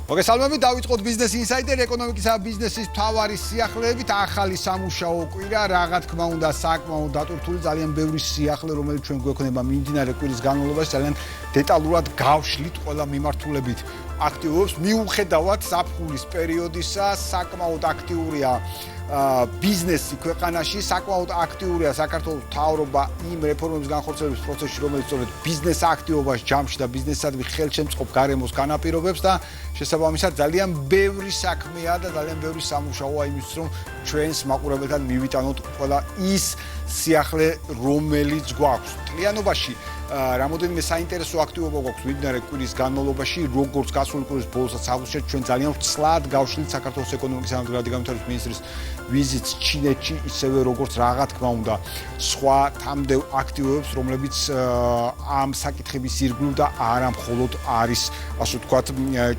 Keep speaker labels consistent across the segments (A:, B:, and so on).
A: მოგესალმებით, დავიწყოთ Business Insider ეკონომიკისა და ბიზნესის მთავარი სიახლეებით. ახალი სამუშაო კვირა, რა თქმა უნდა, საკმაოდ დატვირთული, ძალიან ბევრი სიახლე, რომელიც ჩვენ გვექნება მიმდინარე კვირის განმავლობაში, ძალიან დეტალურად გავშლით ყველა მიმართულებით აქტივობს. მიუხედავად ზაფხულის პერიოდისა, საკმაოდ აქტიურია ბიზნესი ქვეყანაში, საკმაოდ აქტიურია საქართველოს მთავრობა იმ რეფორმების განხორციელების პროცესში, რომელიც სწორედ ბიზნეს აქტივობას ჯამში და ბიზნესადმი ხელშემწყობ გარემოს განაპირობებს და შესაბამისად ძალიან ბევრი საქმეა და ძალიან ბევრი სამუშაოა იმისთვის, რომ ჩვენს მაყურებელთან მივიტანოთ ყველა ის სიახლე, რომელიც გვაქვს. მთლიანობაში რამოდენიმე საინტერესო აქტივობა გვაქვს მიმდინარე კვირის განმავლობაში, როგორც გასული კვირის ბოლოსაც აგვისტოთ, ჩვენ ძალიან ვრცლად გავშლით საქართველოს ეკონომიკის და განვითარების მინისტრის ვიზიტს ჩინეთში, ისევე როგორც რა თქმა უნდა სხვა თამდევ აქტივობებს, რომლებიც ამ საკითხების ირგვლივ და არა მხოლოდ არის, ასე ვთქვათ,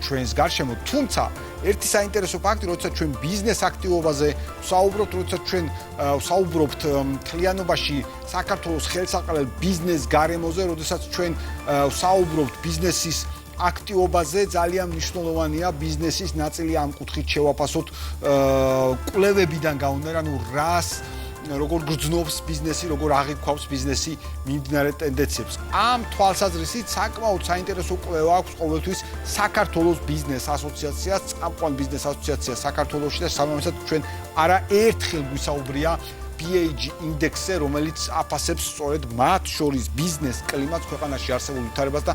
A: ჩვენს გარშემო. თუმცა ერთი საინტერესო ფაქტი, როდესაც ჩვენ ბიზნეს აქტივობაზე ვსაუბრობთ, როდესაც ჩვენ ვსაუბრობთ მთლიანობაში საქართველოს ხელსაყრელ ბიზნეს გარემოზე, როდესაც ჩვენ ვსაუბრობთ ბიზნესის აქტივობაზე, ძალიან მნიშვნელოვანია ბიზნესის ნაწილი ამ კუთხით შევაფასოთ კვლევებიდან გამომდინარე, ანუ როგორ გრძნობს ბიზნესი, როგორ აღიქვავს ბიზნესი მიმდინარე ტენდენციებს. ამ თვალსაზრისით საკმაოდ საინტერესო კვლევა აქვს ყოველთვის საქართველოს ბიზნეს ასოციაციას, წამყვან ბიზნეს ასოციაციას საქართველოში და სამომავლოდ ჩვენ არაერთხელ გვისაუბრია BAG ინდექსზე, რომელიც აფასებს სწორედ მათ შორის ბიზნეს კლიმატს ქვეყანაში არსებულ ვითარებას და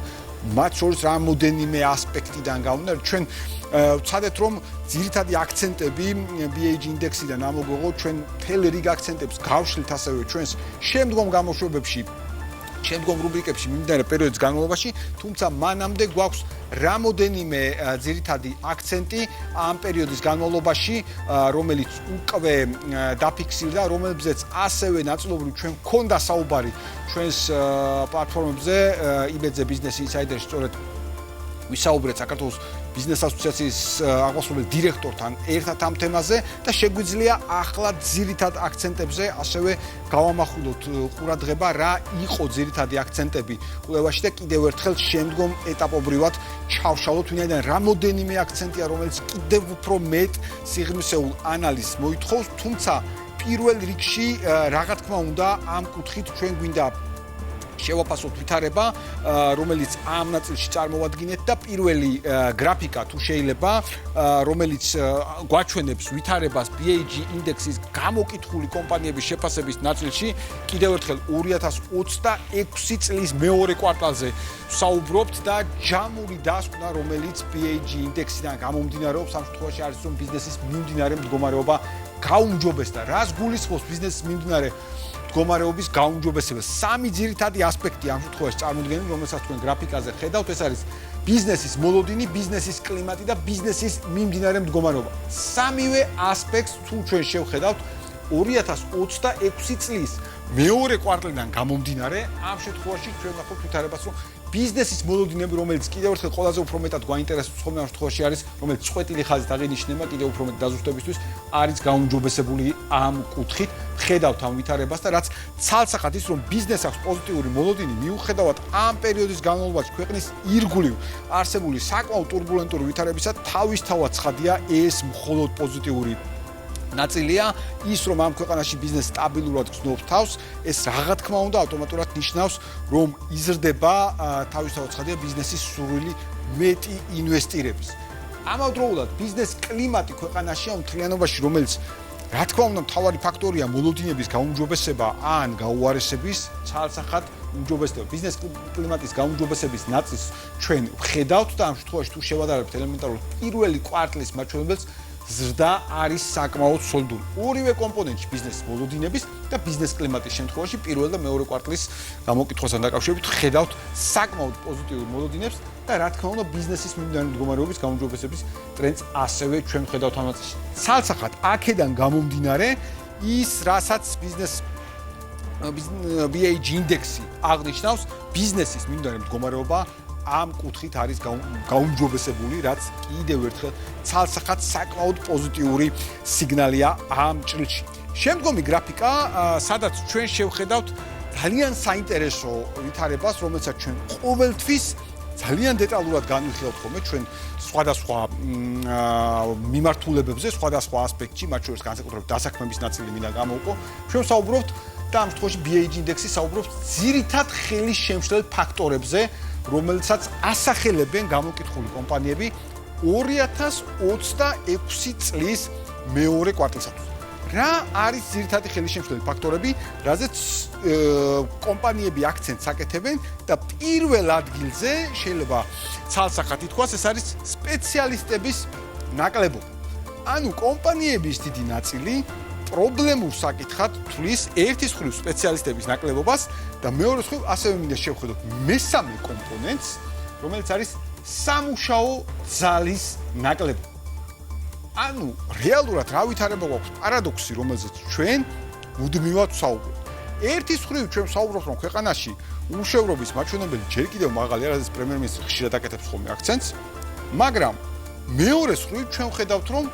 A: მათ შორის რამოდენიმე ასპექტიდან გამომდინარე, ჩვენ ვცადეთ, რომ ძირითადი აქცენტები BAG ინდექსიდან ამოგვეღო, ჩვენ მთელი რიგ აქცენტებს გავშლით ასევე ჩვენს შემდგომ გამოშვებებში, შემდგომ რუბრიკებში მიმდინარე პერიოდის განმავლობაში, თუმცა მანამდე გვაქვს რამოდენიმე ძირითადი აქცენტი ამ პერიოდის განმავლობაში, რომელიც უკვე დაფიქსირდა, რომლებზეც ასევე ნაწილობრივ ჩვენ გვქონდა საუბარი ჩვენს პლატფორმებზე, IBZ Business Insider-ში სწორედ ვისაუბრეთ საქართველოს ბიზნეს ასოციაციის აღმასრულებელ დირექტორთან ერთად ამ თემაზე და შეგვიძლია ახლა ძირითად აქცენტებზე ასევე გავამახვილოთ ყურადღება, რა იყო ძირითადი აქცენტები კვლევაში და კიდევ ერთხელ შემდგომ ეტაპობრივად ჩავშალოთ, ვინაიდან რამოდენიმე აქცენტია, რომელიც კიდევ უფრო მეტ სიღრმისეულ ანალიზს მოითხოვს, თუმცა პირველ რიგში რა თქმა უნდა ამ კუთხით ჩვენ გვინდა შევაფასოთ ვითარება, რომელიც ამ ნაწილში წარმოვადგინეთ და პირველი გრაფიკა თუ შეიძლება, რომელიც გვაჩვენებს ვითარებას BAG ინდექსის გამოკითხული კომპანიების შეფასების ნაწილში, კიდევ ერთხელ 2026 წლის მეორე კვარტალზე ვსაუბრობთ და ჯამური დასკვნა, რომელიც BAG ინდექსიდან გამომდინარეობს, ამ შემთხვევაში არის, რომ ბიზნესის მიმდინარე მდგომარეობა გაუმჯობესდა. რას გულისხმობს ბიზნესის მიმდინარე მდგომარეობის გაუმჯობესება? სამი ძირითადი ასპექტი ამ შემთხვევაში წარმოდგენილი, რომელსაც თქვენ გრაფიკაზე ხედავთ, ეს არის ბიზნესის მოლოდინი, ბიზნესის კლიმატი და ბიზნესის მიმდინარე მდგომარეობა. სამივე ასპექტს თუ ჩვენ შევხედავთ 2026 წლის მეორე კვარტალიდან გამომდინარე, ამ შემთხვევაში ჩვენ ვახოთ ვითარებას, რომ ბიზნესის მოლოდინები, რომელიც კიდევ ერთხელ ყველაზე უფრო მეტად გვაინტერესებს ხოლმე ამ შემთხვევაში არის, რომელიც წვეტილი ხაზით აღინიშნება კიდევ უფრო მეტ დაზუსტებისთვის, არის გაუმჯობესებული ამ კუთხით. ხედავთ ამ ვითარებას და რაც ცალსახად ის, რომ ბიზნესს აქვს პოზიტიური მოლოდინი, მიუხედავად ამ პერიოდის განმავლობაში ქვეყნის ირგვლივ არსებული საკმაოდ турბულენტური ვითარებისა, თავისთავად ცხადია ეს მხოლოდ პოზიტიური ნაწილია, ის რომ ამ ქვეყანაში ბიზნესი სტაბილურად გრძნობს თავს, ეს რა თქმა უნდა ავტომატურად ნიშნავს, რომ იზრდება თავისთავად ცხადია ბიზნესის სურვილი მეტი ინვესტირების. ამავდროულად ბიზნეს კლიმატი ქვეყანაში ამ მთლიანობაში, რომელიც რა თქმა უნდა მთავარი ფაქტორია მოლოდინების გაუმჯობესება ან გაუარესების ცალსახად უმჯობესდება. ბიზნეს კლიმატის გაუმჯობესების ნაწილს ჩვენ ვხედავთ და ამ შემთხვევაში თუ შევადარებთ ელემენტარულად პირველი კვარტლის მაჩვენებელს, ზრდა არის საკმაოდ სოლიდური. ორივე კომპონენტში ბიზნესის მოლოდინების და ბიზნეს კლიმატის შემთხვევაში პირველ და მეორე კვარტლის გამოკითხვასთან დაკავშირებით ხედავთ საკმაოდ პოზიტიურ მოლოდინებს და რა თქმა უნდა ბიზნესის მიმდინარე მდგომარეობის გაუმჯობესების ტრენდს ასევე ჩვენ ხედავთ ამ ნაწილში. ცალსახად აქედან გამომდინარე ის, რასაც BAG ინდექსი აღნიშნავს, ბიზნესის მიმდინარე მდგომარეობა ამ კუთხით არის გაუმჯობესებული, რაც კიდევ ერთხელ ცალსახად საკმაოდ პოზიტიური სიგნალია ამ ჭრილში. შემდგომი გრაფიკა, სადაც ჩვენ შევხედავთ ძალიან საინტერესო ვითარებას, რომელსაც ჩვენ ყოველთვის ძალიან დეტალურად განვიხილავთ ხოლმე ჩვენ სხვადასხვა მიმართულებებზე, სხვადასხვა ასპექტში, მათ შორის განსაკუთრებით დასაქმების ნაწილი მინდა გამოვყო. ჩვენ საუბრობთ და ამ შემთხვევაში BAG ინდექსი საუბრობს ძირითად ხელის შემშლელ ფაქტორებზე, რომელსაც ასახელებენ გამოკითხული კომპანიები 2026 წლის მეორე კვარტალისათვის. რა არის ძირითადი ხელის შემშლელი ფაქტორები, რაზეც კომპანიები აქცენტს აკეთებენ და პირველ ადგილზე შეიძლება ცალსახად ითქვას, ეს არის სპეციალისტების ნაკლებობა. ანუ კომპანიების დიდი ნაწილი პრობლემურ საკითხად თვლის ერთის მხრივ სპეციალისტების ნაკლებობას და მეორეს მხრივ ასევე მინდა შევხედოთ მესამე კომპონენტს, რომელიც არის სამუშაო ძალის ნაკლებობა. ანუ რეალურად რა ვითარება გვაქვს პარადოქსი, რომელზეც ჩვენ მუდმივად ვსაუბრობთ. ერთის მხრივ ჩვენ ვსაუბრობთ, რომ ქვეყანაში უმუშევრობის მაჩვენებელი ჯერ კიდევ მაღალია, რადგან პრემიერ-მინისტრი ხშირად აკეთებს ხოლმე აქცენტს, მაგრამ მეორეს მხრივ ჩვენ ვხედავთ, რომ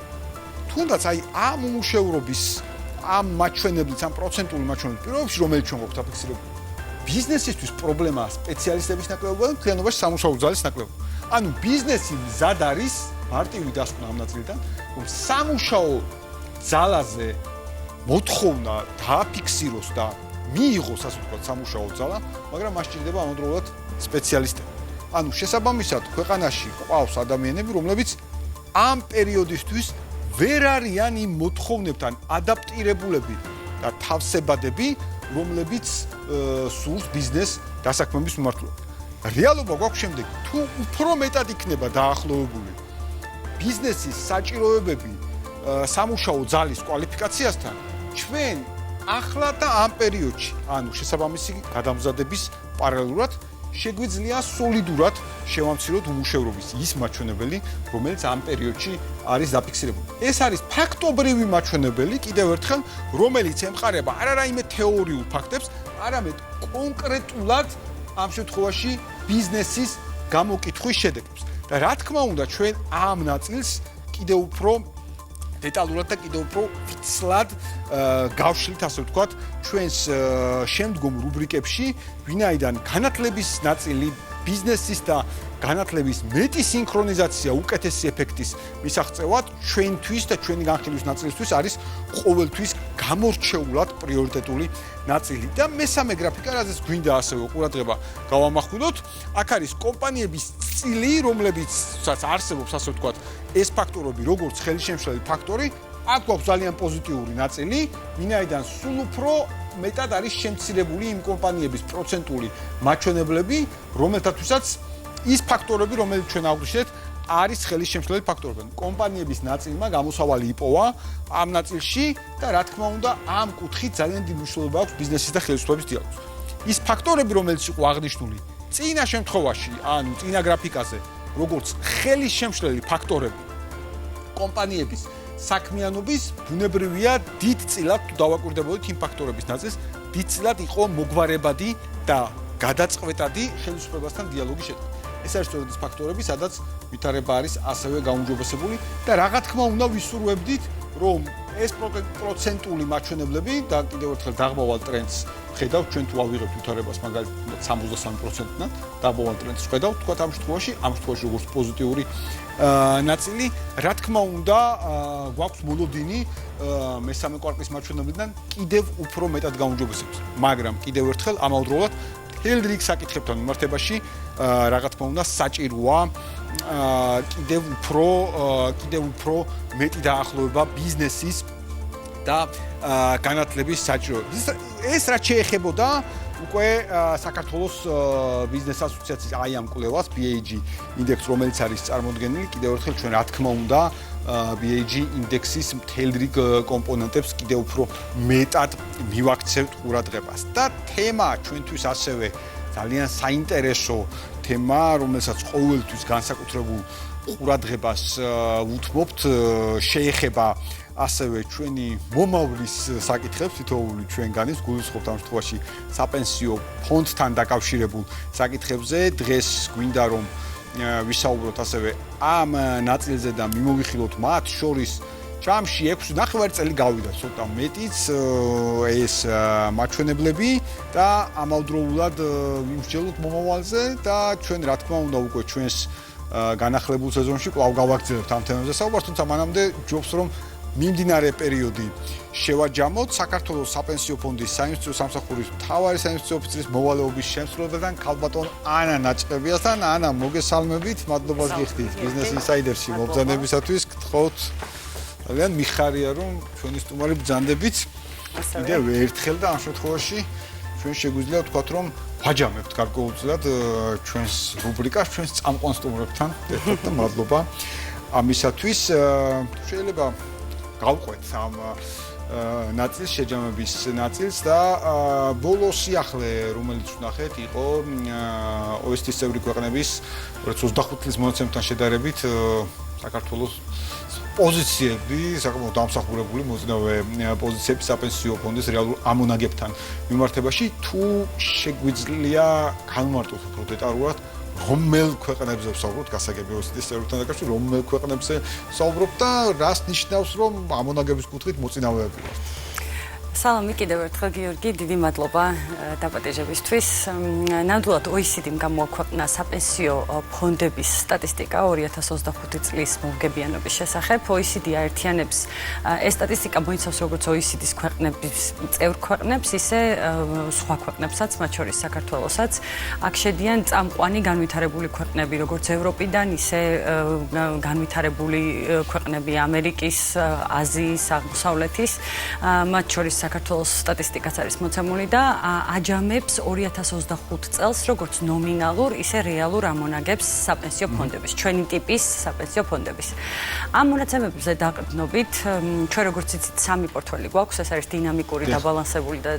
A: თუნდაც აი ამ უმუშევრობის ამ მაჩვენებლის, ამ პროცენტული მაჩვენებლის პირობებში, რომელიც ჩვენ გვაქვს დაფიქსირებული, ბიზნესისთვის პრობლემაა სპეციალისტების ნაკლებობა და მთლიანობაში სამუშაო ძალის ნაკლებობა. ანუ ბიზნესი მზად არის მარტივი დასკვნა ამ ნაწილიდან, რომ სამუშაო ძალაზე მოთხოვნა დააფიქსიროს და მიიღოს, ასე ვთქვათ, სამუშაო ძალა, მაგრამ მას სჭირდება ამავდროულად სპეციალისტები. ანუ შესაბამისად, ქვეყანაში ყავს ადამიანები, რომლებიც ამ პერიოდისთვის ვერ არიან იმ მოთხოვნებთან ადაპტირებულები და თავსებადები, რომლებიც სურს ბიზნეს დასაქმების მიმართულებით. რეალობა გვაქვს შემდეგ, თუ უფრო მეტად იქნება დაახლოებული ბიზნესის საჭიროებები სამუშაო ძალის კვალიფიკაციასთან, ჩვენ ახლა და ამ პერიოდში, ანუ შესაბამისი გადამზადების პარალელურად შეგვიძლია სოლიდურად შევამციროთ უმუშევრობის ის მაჩვენებელი, რომელიც ამ პერიოდში არის დაფიქსირებული. ეს არის ფაქტობრივი მაჩვენებელი, კიდევ ერთხელ, რომელიც ემყარება არა რაიმე თეორიულ ფაქტებს, არამედ კონკრეტულად ამ შემთხვევაში ბიზნესის გამოკითხვის შედეგებს. და რა თქმა უნდა, ჩვენ ამ ნაწილს კიდევ უფრო დეტალურად და კიდევ უფრო ვცლად გავშლით, ასე ვთქვათ, ჩვენს შემდგომ რუბრიკებში, ვინაიდან განათლების ნაწილი, ბიზნესის და განათლების მეტი სინქრონიზაცია, უკეთესი ეფექტის მისაღწევად ჩვენთვის და ჩვენი განხილვის ნაწილისთვის არის ყოველთვის გამორჩეულად პრიორიტეტული ნაწილი. და მესამე გრაფიკა, რაზეც გვინდა ასევე ყურადღება გავამახვილოთ, აქ არის კომპანიების წილი, რომლებიცაც არსებობს, ასე ვთქვათ, ეს ფაქტორები, როგორც ხელისშემშლელი ფაქტორი, აქ გვაქვს ძალიან პოზიტიური ნაწილი, ვინაიდან სულ უფრო მეტად არის შემცირებული იმ კომპანიების პროცენტული მაჩვენებლები, რომელთათვისაც ის ფაქტორები, რომელიც ჩვენ აღვნიშნეთ, არის ხელისშემშლელი ფაქტორები. კომპანიების ნაწილმა გამოსავალი იპოვა ამ ნაწილში და რა თქმა უნდა, ამ კუთხით ძალიან დიდი მნიშვნელობა აქვს ბიზნესის და ხელისუფლების დიალოგს. ის ფაქტორები, რომელიც იყო აღნიშნული წინა შემთხვევაში, ანუ წინა გრაფიკაზე, როგორც ხელისშემშლელი ფაქტორები კომპანიების საქმიანობის, ბუნებრივია დიდწილად თუ დავაკვირდებოდით იმ ფაქტორების ნაწილს, დიდწილად იყო მოგვარებადი და გადაწყვეტადი ხელისუფლებასთან დიალოგის შედეგი. ეს არის სწორედ ის ფაქტორები, სადაც ვითარება არის ასევე გაუმჯობესებული და რა თქმა უნდა ვისურვებდით, რომ ეს პროცენტული მაჩვენებლები და კიდევ ერთხელ დაღმავალ ტრენდს ხედავთ, ჩვენ თუ ავიღებთ ვითარებას მაგალითად 63%-დან, დაღმავალ ტრენდს ხედავთ, თქვა ამ შემთხვევაში როგორც პოზიტიური ნაწილი, რა თქმა უნდა, გვაქვს მოლოდინი მესამე კვარტალის მაჩვენებლებიდან კიდევ უფრო მეტად გაუმჯობესებს, მაგრამ კიდევ ერთხელ ამავდროულად მთელ რიგ საკითხებთან მიმართებაში რა თქმა უნდა საჭიროა კიდევ უფრო მეტი დაახლოება ბიზნესის და განათლების საჭიროებას. ეს რაც შეეხებოდა უკვე საქართველოს ბიზნეს ასოციაციის აი ამ კვლევას BAG ინდექსს, რომელიც არის წარმოდგენილი, კიდევ ერთხელ ჩვენ რა თქმა უნდა BAG ინდექსის მთელ რიგ კომპონენტებს კიდევ უფრო მეტად მივაქცევთ ყურადღებას. და თემა ჩვენთვის ასევე ძალიან საინტერესო თემა, რომელსაც ყოველთვის განსაკუთრებულ ყურადღებას უთმობთ, შეეხება ასევე ჩვენი მომავლის საკითხებს, თითოეული ჩვენგანის გულისხმობთ ამ შემთხვევაში საპენსიო ფონდთან დაკავშირებულ საკითხებზე. დღეს გვინდა რომ ვისაუბროთ ასევე ამ ნაწილზე და მიმოვიხილოთ მათ შორის ჯამში 6.5 წელი გავიდა, ცოტა მეტიც ეს მაჩვენებლები და ამავდროულად ვიმსჯელოთ მომავალზე და ჩვენ რა თქმა უნდა უკვე ჩვენს განახლებულ სეზონში კვლავ გავაგრძელებთ ამ თემებზე საუბარს, თუმცა მანამდე ჯობს რომ მიმდინარე პერიოდი შევაჯამოთ საქართველოს საპენსიო ფონდის საინვესტიციო სამსახურის მთავარი საინვესტიციო ოფიცრის მოვალეობის შემსრულებელთან ქალბატონ ანა ნაჭყებიასთან. ანა, მოგესალმებით, მადლობას გიხდით ბიზნეს ინსაიდერში მობრძანებისათვის. გთხოვთ ძალიან მიხარია რომ ჩვენი სტუმარი ბრძანდებით კიდევ ერთხელ და ამ შემთხვევაში ჩვენ შეგვიძლია ვთქვათ რომ ვაჯამებთ გარკვეულწილად ჩვენს რუბრიკას, ჩვენს წამყვან სტუმრებთან ერთად და მადლობა ამისათვის. შეიძლება გავყვეთ ამ ნაწილს, შეჯამების ნაწილს და ბოლო სიახლე, რომელიც ვნახეთ, იყო OECD-ის წევრი ქვეყნების 2025 წლის მონაცემთან შედარებით საქართველოს პოზიციები, საკმაოდ დამსახურებული მოწინავე პოზიციები საპენსიო ფონდის რეალურ ამონაგებთან მიმართებაში, თუ შეგვიძლია განმარტოთ უფრო დეტალურად რომელ ქვეყნებზე ვსაუბრობთ, გასაგები OECD-ის წევრებთან დაკავშირებით, რომელ ქვეყნებზე ვსაუბრობთ და რას ნიშნავს, რომ ამონაგების კუთხით მოწინავეები ვართ?
B: სალამი კიდევ ერთხელ გიორგი, დიდი მადლობა დაპატეჟებისთვის. ნამდვილად OECD-მ გამოაქვეყნა საპენსიო ფონდების სტატისტიკა 2025 წლის მომგებიანობის შესახებ. OECD აერთიანებს ეს სტატისტიკა მოიცავს როგორც OECD-ის ქვეყნების წევრ ქვეყნებს, ისე სხვა ქვეყნებსაც, მათ შორის საქართველოსაც. აქ შედიან წამყვანი განვითარებული ქვეყნები, როგორც ევროპიდან, ისე განვითარებული ქვეყნები ამერიკის, აზიის, აღმოსავლეთის, მათ შორის საქართველოს სტატისტიკაც არის მოცემული და აჯამებს 2025 წელს როგორც ნომინალურ, ისე რეალურ ამონაგებს საპენსიო ფონდების, ჩვენი ტიპის საპენსიო ფონდების. ამ მონაცემებზე დაყრდნობით, ჩვენ როგორც იცით, სამი პორტფელი გვაქვს, ეს არის დინამიკური, დაბალანსებული და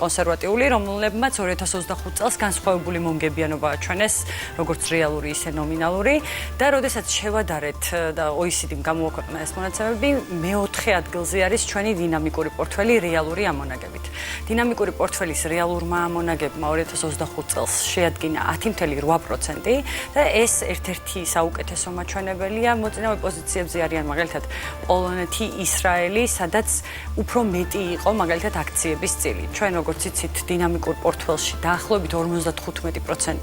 B: კონსერვატიული, რომლებმაც 2025 წელს განსხვავებული მომგებიანობა აჩვენეს, როგორც რეალური, ისე ნომინალური და როდესაც შევადარეთ და OECD-მ გამოაქვეყნა ეს მონაცემები, მეოთხე ადგილზე არის ჩვენი დინამიკური პორტფელი რეალური ამონაგებით. დინამიკური პორტფელის რეალურმა ამონაგებმა 2025 წელს შეადგინა 10.8% და ეს ერთ-ერთი საუკეთესო მაჩვენებელია. მოწინავე პოზიციებზე არიან მაგალითად პოლონეთი, ისრაელი, სადაც უფრო მეტი იყო მაგალითად აქციების წილი. ჩვენ როგორც იცით, დინამიკურ პორტფელში დაახლოებით 55%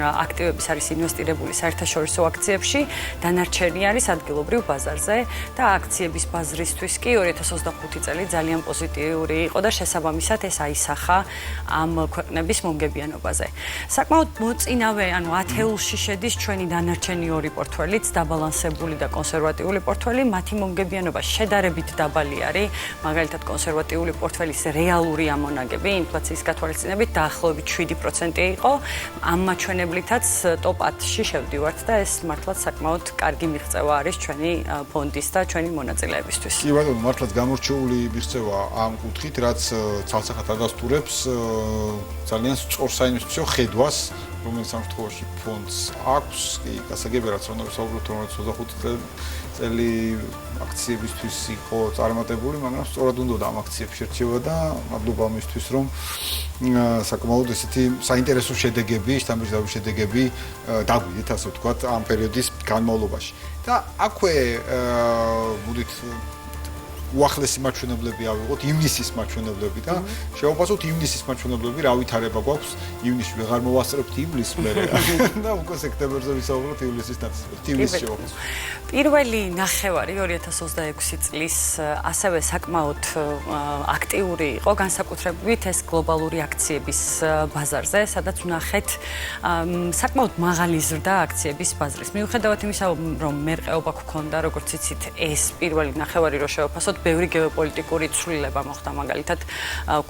B: აქტივების არის ინვესტირებული საერთაშორისო აქციებში, დანარჩენი არის ადგილობრივ ბაზარზე და აქციების ბაზრისთვის კი 2025 წელი ძალიან პოზიტიური იყო და შესაბამისად ეს აისახა ამ ქვეყნების მომგებიანობაზე. საკმაოდ მოწინავე, ანუ ათეულში შედის ჩვენი დანარჩენი ორი პორტფელიც, დაბალანსებული და კონსერვატიული პორტფელი, მათი მომგებიანობა შედარებით დაბალი არის, მაგალითად კონსერვატიული პორტფელის რეალური ამონაგები ინფლაციის გათვალისწინებით დაახლოებით 7% იყო. ამ მაჩვენებლითაც ტოპ 10-ში შევდივართ და ეს მართლაც საკმაოდ კარგი მიღწევა არის ჩვენი ფონდის და ჩვენი მონაწილეებისთვის.
A: კი ბატონო, მართლაც გამორჩეული მიღწევა ამ კუთხით, რაც ცალსახად ადასტურებს ძალიან სწორ საინვესტიციო ხედვას, რომელიც ამ შემთხვევაში ფონდს აქვს. კი, გასაგებია, რაც უნდა ვსაუბროთ, რომ 25 წელი აქციებისთვის იყო წარმატებული, მაგრამ სწორად უნდა ამ აქციებში შერჩევა და მადლობა ამისთვის, რომ საკმაოდ ესეთი საინტერესო შედეგები, შთამბეჭდავი შედეგები დაგვიდეთ, ასე ვთქვათ, ამ პერიოდის განმავლობაში. და აქვე მოდით უახლესი მაჩვენებლები ავიღოთ, ივნისის მაჩვენებლები და შევაფასოთ ივნისის მაჩვენებლები, რა ვითარება გვაქვს. ივნისში ვეღარ მოვასწრებთ ივლისს მერე და უკვე სექტემბერზე ვისაუბროთ ივლისის დაწესებულებაზე. ივნისში შევაფასოთ.
B: პირველი ნახევარი 2026 წლის ასევე საკმაოდ აქტიური იყო, განსაკუთრებით ეს გლობალური აქციების ბაზარზე, სადაც ვნახეთ საკმაოდ მაღალი ზრდა აქციების ბაზრის. მიუხედავად იმისა, რომ მერყეობა გქონდა, როგორც იცით, ეს პირველი ნახევარი რო შევაფასოთ, ბევრი გეოპოლიტიკური ცვლილება მოხდა, მაგალითად,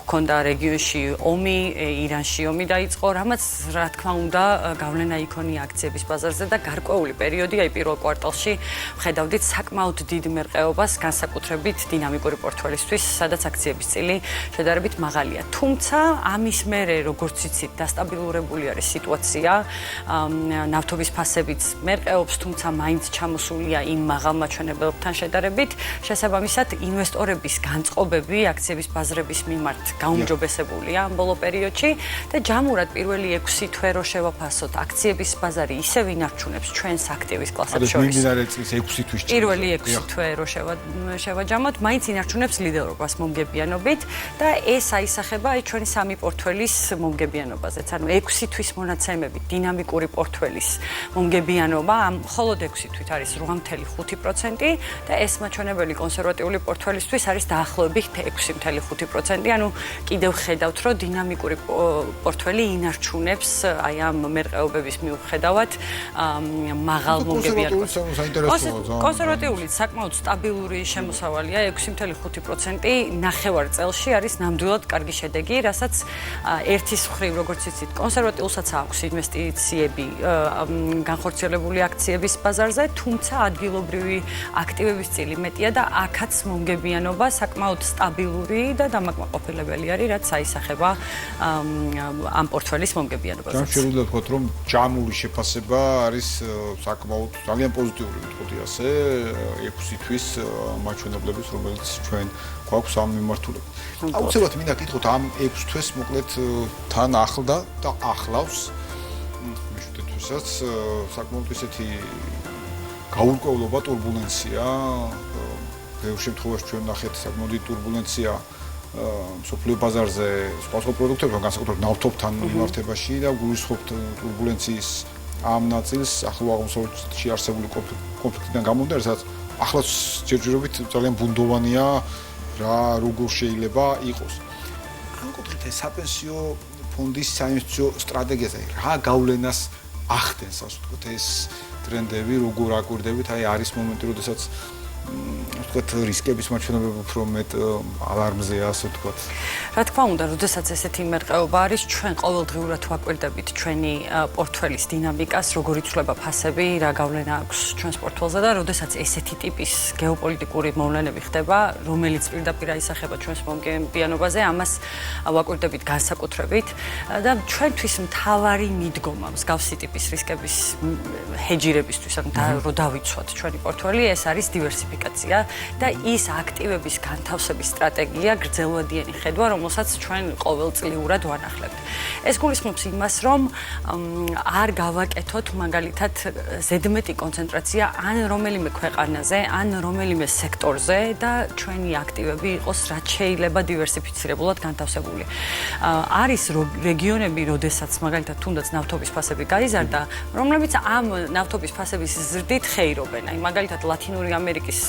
B: გქონდა რეგიონში ომი, ირანში ომი დაიწყო, რამაც რა თქმა უნდა გავლენა იქონია აქციების ბაზარზე და გარკვეული პერიოდი, აი პირველ კვარტალში ვხედავდით საკმაოდ დიდ მერყეობას, განსაკუთრებით დინამიკური პორტფელისთვის, სადაც აქციების წილი შედარებით მაღალია. თუმცა ამის მერე, როგორც იცით, დასტაბილურებული არის სიტუაცია, ნავთობის ფასებიც მერყეობს, თუმცა მაინც ჩამოსულია იმ მაღალ მაჩვენებლებთან შედარებით, შესაბამისად ინვესტორების განწყობები აქციების ბაზრების მიმართ გაუმჯობესებულია ამ ბოლო პერიოდში და ჯამურად პირველი 6 თვე რო შევაფასოთ აქციების ბაზარი ისევ ინარჩუნებს ჩვენს აქტივის კლასებს შორის.
A: მიმდინარე წლის 6 თვის
B: პირველი 6 თვე რო შევაჯამოთ, მაინც ინარჩუნებს ლიდერობას მომგებიანობით და ეს აისახება ჩვენი სამი პორტფელის მომგებიანობაზეც. ანუ 6 თვის მონაცემები, დინამიკური პორტფელის მომგებიანობა ამ მხოლოდ 6 თვით არის 8.5% და ეს მაჩვენებელი კონსერვატიული პორტფელისთვის არის დაახლოებით 6.5%. ანუ კიდევ ხედავთ, რომ დინამიკური პორტფელი ინარჩუნებს აი ამ მერყეობების მიუხედავად მაღალ მომგებიანობას. კონსერვატიული საკმაოდ სტაბილური შემოსავალია 6.5% ნახევარ წელში არის ნამდვილად კარგი შედეგი, რასაც ერთის მხრივ როგორც იცით, კონსერვატიულსაც აქვს ინვესტიციები განხორციელებული აქციების ბაზარზე, თუმცა ადგილობრივი აქტივების წილი მეტია და აქაც მომგებიანობა საკმაოდ სტაბილური და დამაკმაყოფილებელი არის, რაც აისახება ამ პორტფელის მომგებიანობაზე.
A: შეიძლება ვთქვათ, რომ ჯამური შეფასება არის საკმაოდ ძალიან პოზიტიური, ვთქვი ასე, 6 თვის მაჩვენებლების, რომელიც ჩვენ გვაქვს ამ მიმართულებით. აუცილებლად მინდა გითხოთ ამ 6 თვეს მოკლედ თან ახლდა და ახლავს მშვიდობისაც საკმაოდ ისეთი გაურკვევლობა, турბულენცია, ბევრ შემთხვევაში ჩვენ ნახეთ საკმაოდ ტურბულენცია მსოფლიო ბაზარზე სხვა პროდუქტებთან, განსაკუთრებით ნავთობთან მიმართებაში და გულისხმობთ турბულენციის ამ ნაწილს ახლო აღმოსავლეთში არსებული კონფლიქტიდან გამომდინარე, სადაც ახლაც ჯერჯერობით ძალიან ბუნდოვანია რა როგორ შეიძლება იყოს. ამ კუთხით ეს საპენსიო ფონდის საინვესტიციო სტრატეგიაზე რა გავლენას ახდენს, ასე ვთქვათ, ეს ტრენდები როგორ აკვირდებით, აი არის მომენტი, როდესაც ვთქვათ, რისკების მაჩვენებლები უფრო მეტ ალარმზეა, ასე ვთქვათ.
B: რა თქმა უნდა, როდესაც ესეთი მერყეობა არის, ჩვენ ყოველდღიურად ვაკვირდებით ჩვენი პორტფელის დინამიკას, როგორ იცვლება ფასები, რა გავლენა აქვს ჩვენს პორტფელზე და როდესაც ესეთი ტიპის გეოპოლიტიკური მოვლენები ხდება, რომელიც პირდაპირ აისახება ჩვენს მომგებიანობაზე, ამას ვაკვირდებით განსაკუთრებით და ჩვენთვის მთავარი მიდგომა მსგავსი ტიპის რისკების ჰეჯირებისთვის, ანუ რომ დავიცვათ ჩვენი პორტფელი, ეს არის დივერსიფიკაცია და ის აქტივების განთავსების სტრატეგია, გრძელვადიანი ხედვა, რომელსაც ჩვენ ყოველწლიურად ვანახლებთ. ეს გულისხმობს იმას, რომ არ გავაკეთოთ მაგალითად ზედმეტი კონცენტრაცია ან რომელიმე ქვეყანაზე, ან რომელიმე სექტორზე და ჩვენი აქტივები იყოს რაც შეიძლება დივერსიფიცირებულად განთავსებული. არის რეგიონები, როდესაც მაგალითად თუნდაც ნავთობის ფასები გაიზარდა, რომლებიც ამ ნავთობის ფასების ზრდით ხეირობენ. აი მაგალითად ლათინური ამერიკის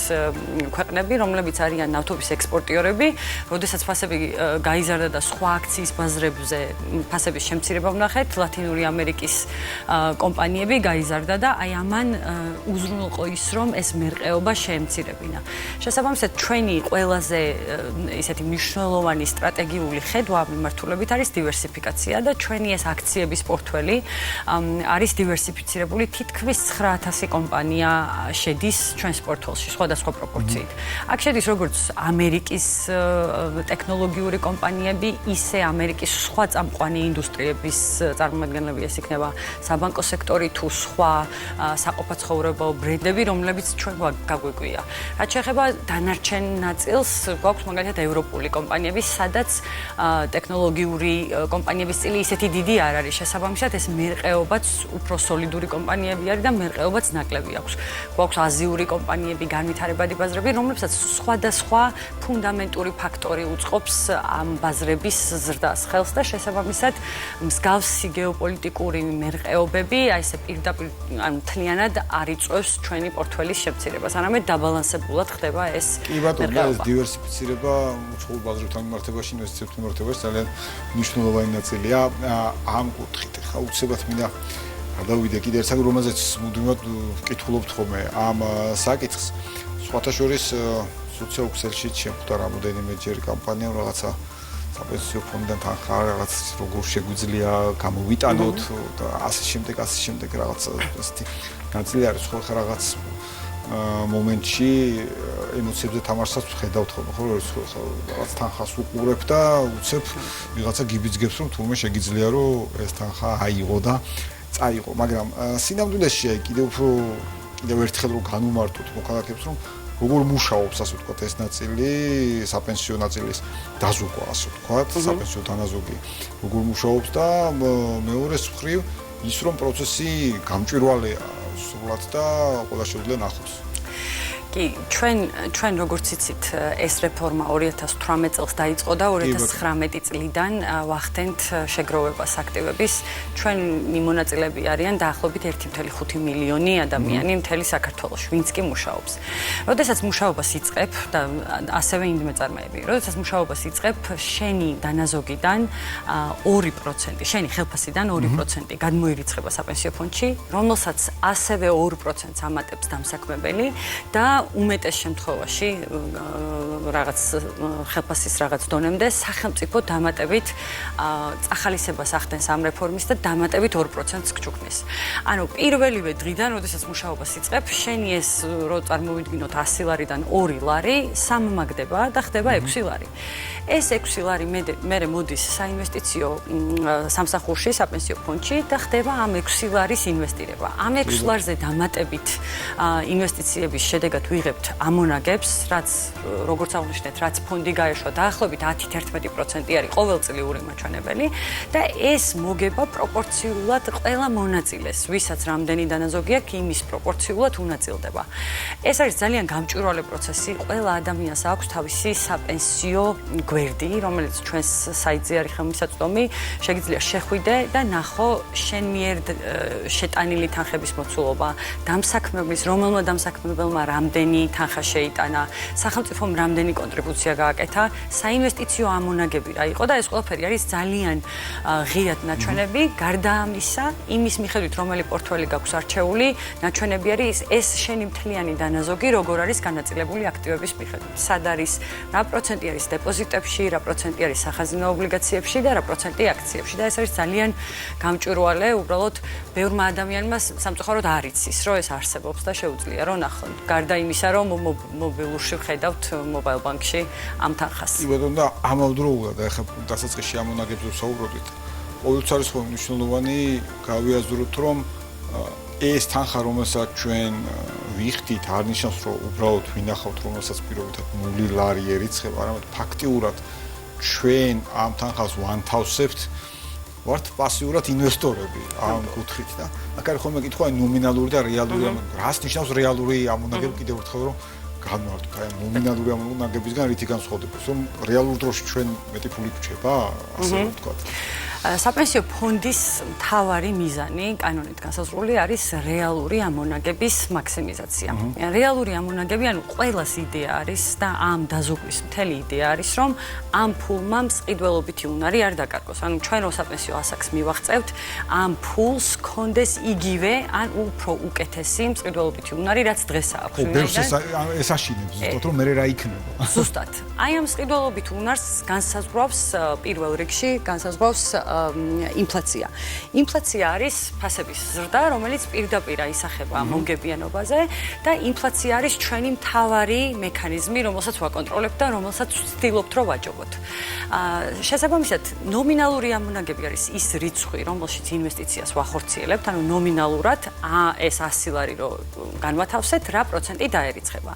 B: ქვეყნები, რომლებიც არიან ნავთობის ექსპორტიორები, როდესაც ფასები გაიზარდა და სხვა აქციის ბაზრებზე ფასების შემცირება ვნახეთ, ლათინური ამერიკის კომპანიები გაიზარდა და აი ამან უზრუნველყო ის, რომ ეს მერყეობა შეემცირებინა. შესაბამისად, ჩვენი ყველაზე ისეთი მნიშვნელოვანი სტრატეგიული ხედვა მიმართულებით არის დივერსიფიკაცია და ჩვენი ეს აქციების პორტფელი არის დივერსიფიცირებული, თითქმის 9000 კომპანია შედის ჩვენს პორტფელში სხვადასხვა პროპორციით. აქ შედის როგორც ამერიკის ტექნოლოგიური კომპანიები, ისე ამერიკის სხვა წამყვანი ინდუსტრიების წარმომადგენლები, ეს იქნება საბანკო სექტორი თუ სხვა საყოფაცხოვრებო ბრენდები, რომლებიც ჩვენ გაგვიგვია. რაც შეეხება დანარჩენ ნაწილს, გვაქვს მაგალითად ევროპული კომპანიები, სადაც ტექნოლოგიური კომპანიების წილი ისეთი დიდი არ არის. შესაბამისად, ეს მერყეობაც უფრო სოლიდური კომპანიები არის და მერყეობაც ნაკლები აქვს. გვაქვს აზიური კომპანიები, განვითარებადი ბაზრები, რომლებსაც სხვადასხვა ფუნდამენტური ფაქტორი უწყობს ამ ბაზრების ზრდას ხელს და შესაბამისად მსგავსი გეოპოლიტიკური მერყეობები, აი ესე პირდაპირ ანუ მთლიანად არ იწვევს ჩვენი პორტფელის შემცირებას, არამედ დაბალანსებულად ხდება ეს მერყეობა.
A: კი ბატონო, ეს დივერსიფიცირება უცხოურ ბაზრებთან მიმართებაში, ინვესტიციებთან მიმართებაში ძალიან მნიშვნელოვანი ნაწილია ამ კუთხით. ხა უცებად მინდა გადავიდე კიდე ერთ საკითხს, რომელზეც მუდმივად ვკითხულობთ ხოლმე ამ საკითხს. სხვათა შორის სოციოქსელში შეხვდა რამოდენიმეჯერ კამპანია, რაღაცა საპენსიო ფონდიდან თანხა რაღაც როგორ შეგვიძლია გამოვიტანოთ და ასე შემდეგ რაღაც ესეთი ნაწილი არის ხო ხა რაღაც მომენტში ემოციებზე თამაშსაც ვხედავთ ხოლმე ხო რაღაც თანხას უყურებ და უცებ ვიღაცა გიბიძგებს რომ თურმე შეგიძლია რომ ეს თანხა აიღო და წაიღო, მაგრამ სინამდვილეში კიდევ ერთხელ რომ განუმარტოთ მოქალაქეებს რომ როგორ მუშაობს, ასე ვთქვათ, ეს ნაწილი, საპენსიო ნაწილის დაზოგვა, ასე ვთქვათ, საპენსიო დანაზოგი, როგორ მუშაობს და მეორეს მხრივ ის რომ პროცესი გამჭვირვალეა სრულად და ყველა შეუძლია ნახოს.
B: კი, ჩვენ როგორც იცით, ეს რეფორმა 2018 წელს დაიწყო და 2019 წლიდან ვახდენთ შეგროვებას აქტივების. ჩვენი მონაწილეები არიან დაახლოებით 1.5 მილიონი ადამიანი მთელი საქართველოში, ვინც კი მუშაობს. როდესაც მუშაობას იწყებ და ასევე იმ მეწარმეები, როდესაც მუშაობას იწყებ, შენი დანაზოგიდან 2%, შენი ხელფასიდან 2% გადმოირიცხება საპენსიო ფონდში, რომელსაც ასევე 2%-ს ამატებს დამსაქმებელი და უმეტეს შემთხვევაში რაღაც ხელფასის რაღაც დონემდე სახელმწიფო დამატებით წახალისებას ახდენს ამ რეფორმის და დამატებით 2%-ს გჩუქნის. ანუ პირველივე დღიდან, როდესაც მუშაობას იწყებ, შენი ეს რო წარმოვიდგინოთ 100 ლარიდან 2 ლარი სამმაგდება და ხდება 6 ლარი. ეს 6 ლარი მერე მოდის საინვესტიციო სამსახურში, საპენსიო ფონდში და ხდება ამ 6 ლარის ინვესტირება. ამ 6 ლარზე დამატებით ინვესტიციების შედეგად ვიღებთ ამონაგებს, რაც როგორც აღნიშნეთ, რაც ფონდი გაეშვა დაახლოებით 10-11% არის ყოველწლიური მაჩვენებელი და ეს მოგება პროპორციულად ყველა მონაწილეს, ვისაც რამდენი დანაზოგი აქვს, იმის პროპორციულად უნაწილდება. ეს არის ძალიან გამჭვირვალე პროცესი, ყველა ადამიანს აქვს თავისი საპენსიო გვერდი, რომელიც ჩვენს საიტზე არის ხელმისაწვდომი, შეგიძლია შეხვიდე და ნახო შენ მიერ შეტანილი თანხების მოცულობა, დამსაქმებლის, რომელმა დამსაქმებელმა რამდენი თანხა შეიტანა, სახელმწიფომ რამდენი კონტრიბუცია გააკეთა, საინვესტიციო ამონაგები რა იყო და ეს ყველაფერი არის ძალიან ღიად ნაჩვენები, გარდა ამისა, იმის მიხედვით, რომელი პორტფელი გაქვს არჩეული, ნაჩვენები არის ეს შენი მთლიანი დანაზოგი, როგორ არის განაწილებული აქტივების მიხედვით. სად არის, რა პროცენტი არის დეპოზიტებში, რა პროცენტი არის სახაზინო ობლიგაციებში და რა პროცენტი აქციებში და ეს არის ძალიან გამჭვირვალე, უბრალოდ ბევრმა ადამიანმა სამწუხაროდ არ იცის, რომ ეს არსებობს და შეუძლია რომ ნახონ. გარდა იმისა, რომ მობილურში ვხედავთ მობაილ ბანკში ამ თანხას.
A: კი ბატონო და ამავდროულად ახლა დასაწყისში ამონაგებზე ვსაუბრობდით. ყოველთვის არის ხოლმე მნიშვნელოვანი გავიაზროთ, რომ ეს თანხა, რომელსაც ჩვენ ვიხდით, არ ნიშნავს, რომ უბრალოდ ვინახავთ, რომელსაც პირობითად 0 ლარი ერიცხება, არამედ ფაქტიურად ჩვენ ამ თანხას ვანთავსებთ, ვართ პასიურად ინვესტორები ამ კუთხით და აქ არის ხოლმე კითხვა ნომინალური და რეალური ამონაგები. რას ნიშნავს რეალური ამონაგები კიდევ ერთხელ რომ განმარტოთ აი ნომინალური ამონაგებისგან რითი განსხვავდება, რომ რეალურ დროში ჩვენ მეტი ფული გვჭება, ასე ვთქვათ.
B: საპენსიო ფონდის მთავარი მიზანი კანონით განსაზღვრული არის რეალური ამონაგების მაქსიმიზაცია. რეალური ამონაგები, ანუ ყველას იდეა არის და ამ დაზოგვის მთელი იდეა არის, რომ ამ ფულმა მსყიდველობითი უნარი არ დაკარგოს. ანუ ჩვენ რო საპენსიო ასაკს მივაღწევთ, ამ ფულს კონდეს იგივე, ან უფრო უკეთესი მსყიდველობითი უნარი, რაც დღეს აქვს.
A: ეს აშინებს ზუსტად, რომ მე რა იქნება.
B: ზუსტად. აი ამ მსყიდველობით უნარს განსაზღვრავს პირველ რიგში, განსაზღვრავს ინფლაცია. ინფლაცია არის ფასების ზრდა, რომელიც პირდაპირ აისახება მომგებიანობაზე და ინფლაცია არის ჩვენი მთავარი მექანიზმი, რომელსაც ვაკონტროლებთ და რომელსაც ვცდილობთ რომ ვაჯობოთ. შესაბამისად, ნომინალური ამონაგები არის ის რიცხვი, რომელშიც ინვესტიციას ვახორციელებთ, ანუ ნომინალურად ეს 100 ლარი რო განვათავსეთ, რა პროცენტი დაერიცხება.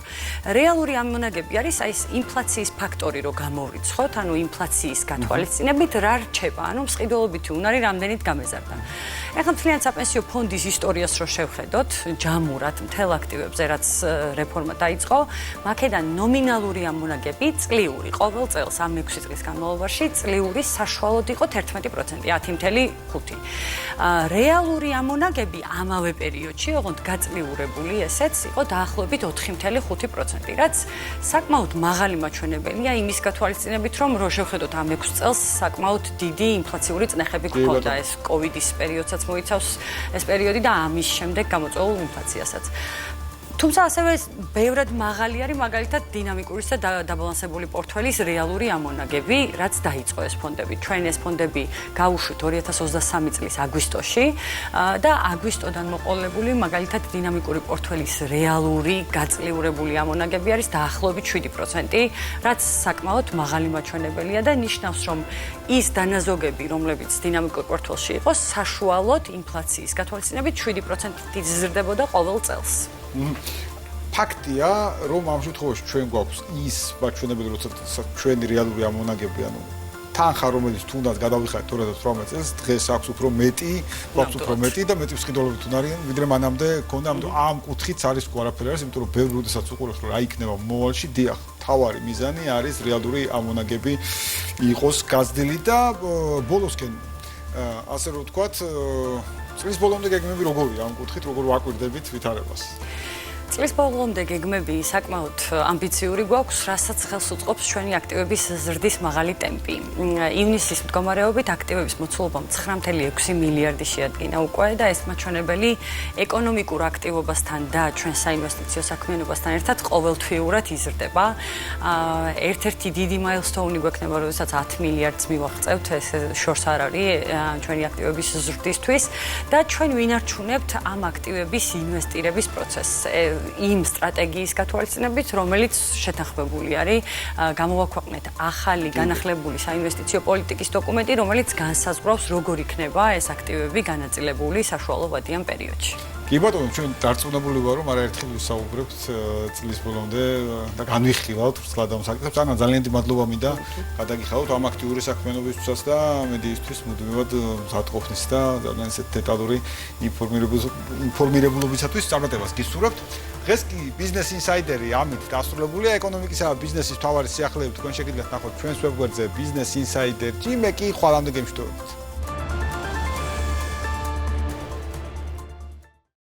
B: რეალური ამონაგები არის აი ეს ინფლაციის ფაქტორი რო გამოვრიცხოთ, ანუ ინფლაციის გათვალისწინებით რა რჩება, ანუ მსყიდველობითი უნარი რამდენით გამეზარდა. ეხლა მთლიან საპენსიო ფონდის ისტორიას რო შევხედოთ, ჯამურად მთელ აქტივებზე, რაც რეფორმა დაიწყო, მაქედან ნომინალური ამონაგები წლიური ყოველ წელს ამ 6 წლის განმავლობაში წლიური საშუალოდ იყო 11%, 10.5. რეალური ამონაგები ამავე პერიოდში, ოღონდ გაწლიურებული ესეც იყო დაახლოებით 4.5%, რაც საკმაოდ მაღალი მაჩვენებელია იმის გათვალისწინებით, რომ რო შევხედოთ ამ 6 წელს საკმაოდ დიდი ინფლაციური წნეხები გქონდა ეს კოვიდის პერიოდსაც მოიცავს ეს პერიოდი და ამის შემდეგ გამოწვეულ ინფლაციასაც. თუმცა ასევე ბევრად მაღალი არის მაგალითად დინამიკურის და დაბალანსებული პორტფელის რეალური ამონაგები, რაც დაიწყო ეს ფონდები. ჩვენ ეს ფონდები გავუშვით 2023 წლის აგვისტოში და აგვისტოდან მოყოლებული მაგალითად დინამიკური პორტფელის რეალური გაწლიურებული ამონაგები არის დაახლოებით 7%, რაც საკმაოდ მაღალი მაჩვენებელია და ნიშნავს, რომ ის დანაზოგები, რომლებიც დინამიკურ პორტფელში იყო, საშუალოდ ინფლაციის გათვალისწინებით 7%-ით იზრდებოდა ყოველ წელს.
A: ფაქტია, რომ ამ შემთხვევაში ჩვენ გვაქვს ის მაჩვენებელი, როცა ჩვენი რეალური ამონაგები, ანუ თანხა, რომელიც თუნდაც გადავიხადეთ 2018 წელს, დღეს აქვს უფრო მეტი, გვაქვს უფრო მეტი და მეტი მსყიდველობით უნარიან, ვიდრე მანამდე ქონდა, ამიტომ ამ კუთხით არის ყველაფერი არის, იმიტომ რომ ბევრი როდესაც უყურებს, რომ რა იქნება მომავალში, დიახ, თავარი მიზანი არის რეალური ამონაგები იყოს გაზრდილი და ბოლოსკენ ასე რომ ვთქვათ, წლის ბოლომდე გეგმები როგორია ამ კუთხით, როგორ ვაკვირდებით ვითარებას?
B: წლის ბოლომდე გეგმები საკმაოდ ამბიციური გვაქვს, რასაც ხელს უწყობს ჩვენი აქტივების ზრდის მაღალი ტემპი. ივნისის მდგომარეობით აქტივების მოცულობა 9.6 მილიარდი შეადგინა უკვე და ეს მაჩვენებელი ეკონომიკურ აქტივობასთან და ჩვენ საინვესტიციო საქმიანობასთან ერთად ყოველთვიურად იზრდება. ერთ-ერთი დიდი მაილსტოუნი გვექნება, როდესაც 10 მილიარდს მივაღწევთ, ეს შორს არ არის ჩვენი აქტივების ზრდისთვის და ჩვენ ვინარჩუნებთ ამ აქტივების ინვესტირების პროცესს. იმ სტრატეგიის გათვალისწინებით, რომელიც შეთანხმებული არის, გამოვაქვეყნეთ ახალი განახლებული საინვესტიციო პოლიტიკის დოკუმენტი, რომელიც განსაზღვრავს, როგორ იქნება ეს აქტივები განაწილებული საშუალო ვადიან პერიოდში.
A: კი ბატონო, ჩვენ დარწმუნებული ვარ, რომ არაერთხელ ვისაუბრებთ წლის ბოლომდე და განვიხილავთ ვრცლად ამ საკითხებს. ანა ძალიან დიდი მადლობა მინდა გადაგიხადოთ ამ აქტიური საქმიანობისთვისაც და მედიისთვის მუდმივად მზადყოფნის და ძალიან ისეთ დეტალური ინფორმირებულობისათვის წარმატებას გისურვებთ. დღეს კი ბიზნეს ინსაიდერი ამით დასრულებულია. ეკონომიკისა და ბიზნესის მთავარი სიახლეები თქვენ შეგიძლიათ ნახოთ ჩვენს ვებგვერდზე business insider.gr. მე კი ხვალამდე გემშვიდობებით.